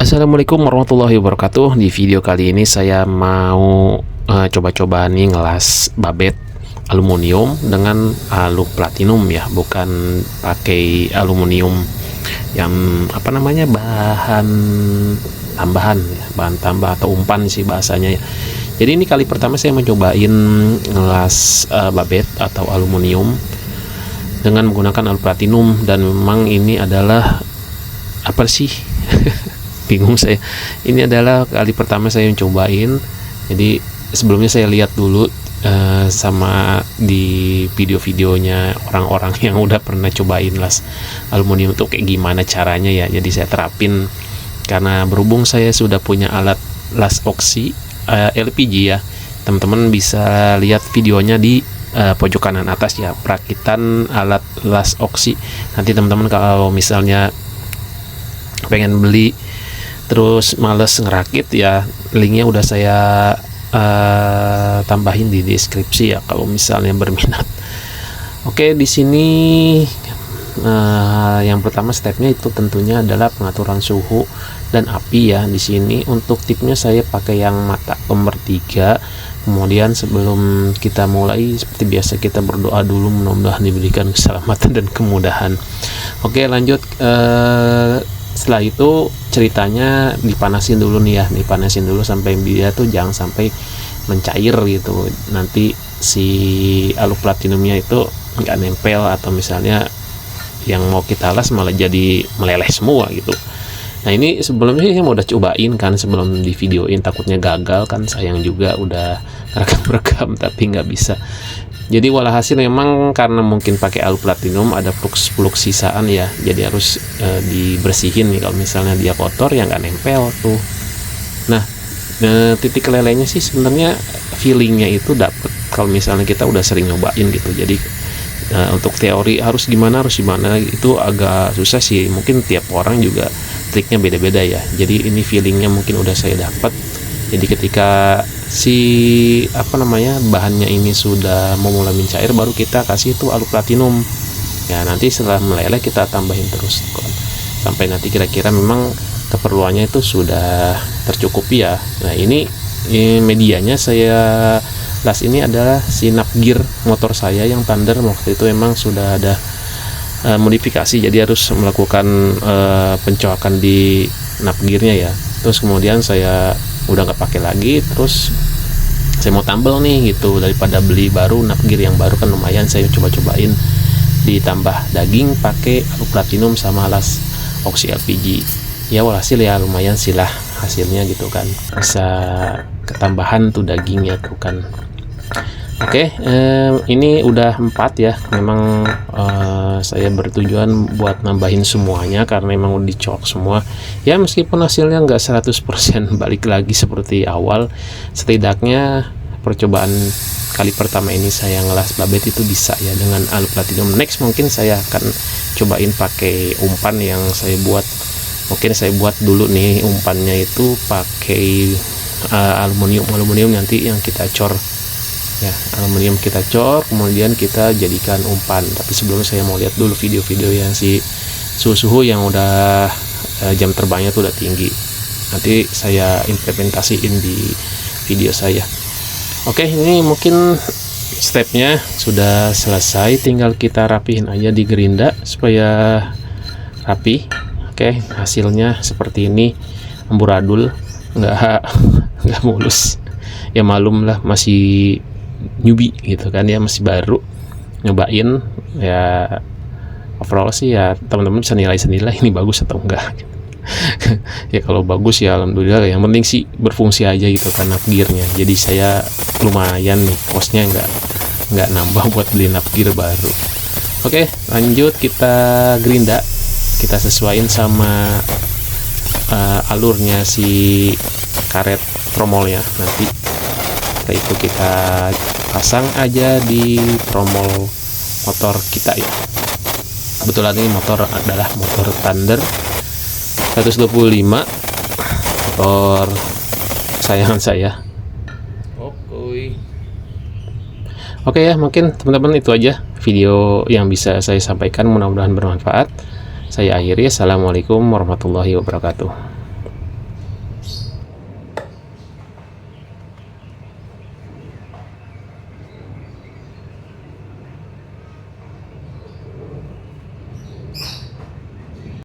Assalamualaikum warahmatullahi wabarakatuh. Di video kali ini saya mau coba-coba nih ngelas babet aluminium dengan alu platinum ya, bukan pakai aluminium yang bahan tambahan ya, bahan tambah atau umpan sih bahasanya ya. Jadi ini kali pertama saya mencobain ngelas babet atau aluminium dengan menggunakan alu platinum, dan memang ini adalah apa sih bingung saya. Ini adalah kali pertama saya mencobain. Jadi sebelumnya saya lihat dulu sama di video-videonya orang-orang yang udah pernah cobain las aluminium itu kayak gimana caranya ya. Jadi saya terapin, karena berhubung saya sudah punya alat las oksi LPG ya. Teman-teman bisa lihat videonya di pojok kanan atas ya, perakitan alat las oksi. Nanti teman-teman kalau misalnya pengen beli terus males ngerakit ya, linknya udah saya tambahin di deskripsi ya kalau misalnya berminat. Oke, di sini yang pertama stepnya itu tentunya adalah pengaturan suhu dan api ya. Di sini untuk tipnya saya pakai yang mata nomor 3. Kemudian sebelum kita mulai, seperti biasa kita berdoa dulu, mudah-mudahan diberikan keselamatan dan kemudahan. Oke, lanjut. Setelah itu ceritanya dipanasin dulu nih ya, dipanasin dulu sampai dia tuh jangan sampai mencair gitu. Nanti si alu platinumnya itu nggak nempel, atau misalnya yang mau kita las malah jadi meleleh semua gitu. Nah, ini sebelumnya saya udah cobain kan, sebelum di videoin takutnya gagal kan, sayang juga udah rekam tapi nggak bisa. Jadi walhasil memang karena mungkin pakai alu platinum ada flux sisaan ya, jadi harus dibersihin nih kalau misalnya dia kotor ya nggak nempel tuh. Nah, titik lelehnya sih sebenarnya feelingnya itu dapet kalau misalnya kita udah sering nyobain gitu. Jadi untuk teori harus gimana itu agak susah sih, mungkin tiap orang juga triknya beda-beda ya. Jadi ini feelingnya mungkin udah saya dapat. Jadi ketika si bahannya ini sudah mau mulai mencair, baru kita kasih itu alu platinum ya. Nanti setelah meleleh kita tambahin terus sampai nanti kira-kira memang keperluannya itu sudah tercukupi ya. Nah, ini medianya saya las ini adalah si gear motor saya yang Thunder. Waktu itu memang sudah ada modifikasi, jadi harus melakukan pencoakan di gearnya ya. Terus kemudian saya udah nggak pakai lagi, terus saya mau tambal nih gitu, daripada beli baru gear yang baru kan lumayan. Saya coba-cobain ditambah daging pakai alu platinum sama las oksi LPG ya. Walhasil ya lumayan sih lah hasilnya gitu kan, bisa ketambahan tuh dagingnya tuh kan. Oke, ini udah 4 ya. Memang saya bertujuan buat nambahin semuanya karena memang udah dicolok semua ya. Meskipun hasilnya nggak 100% balik lagi seperti awal, setidaknya percobaan kali pertama ini saya ngelas babet itu bisa ya dengan alu platinum. Next mungkin saya akan cobain pakai umpan yang saya buat. Mungkin saya buat dulu nih umpannya itu pakai aluminium nanti yang kita cor ya, aluminium kita cor, kemudian kita jadikan umpan. Tapi sebelumnya saya mau lihat dulu video-video yang si suhu yang udah jam terbangnya tuh udah tinggi. Nanti saya implementasiin di video saya. Oke, ini mungkin stepnya sudah selesai, tinggal kita rapihin aja di gerinda supaya rapi. Oke, hasilnya seperti ini, amburadul, nggak mulus ya. Malum lah, masih newbie gitu kan ya, masih baru nyobain ya. Overall sih ya teman-teman bisa nilai sendiri ini bagus atau enggak. Ya kalau bagus ya alhamdulillah, yang penting sih berfungsi aja gitu kan gearnya. Jadi saya lumayan nih, kosnya nggak nambah buat beli gear baru. Oke, lanjut kita gerinda, kita sesuaiin sama alurnya si karet tromolnya. Nanti setelah itu kita pasang aja di tromol motor kita ya. Kebetulan ini motor adalah motor Thunder 125, motor kesayangan saya. Oke ya, mungkin teman-teman itu aja video yang bisa saya sampaikan, mudah-mudahan bermanfaat. Saya akhiri, assalamualaikum warahmatullahi wabarakatuh.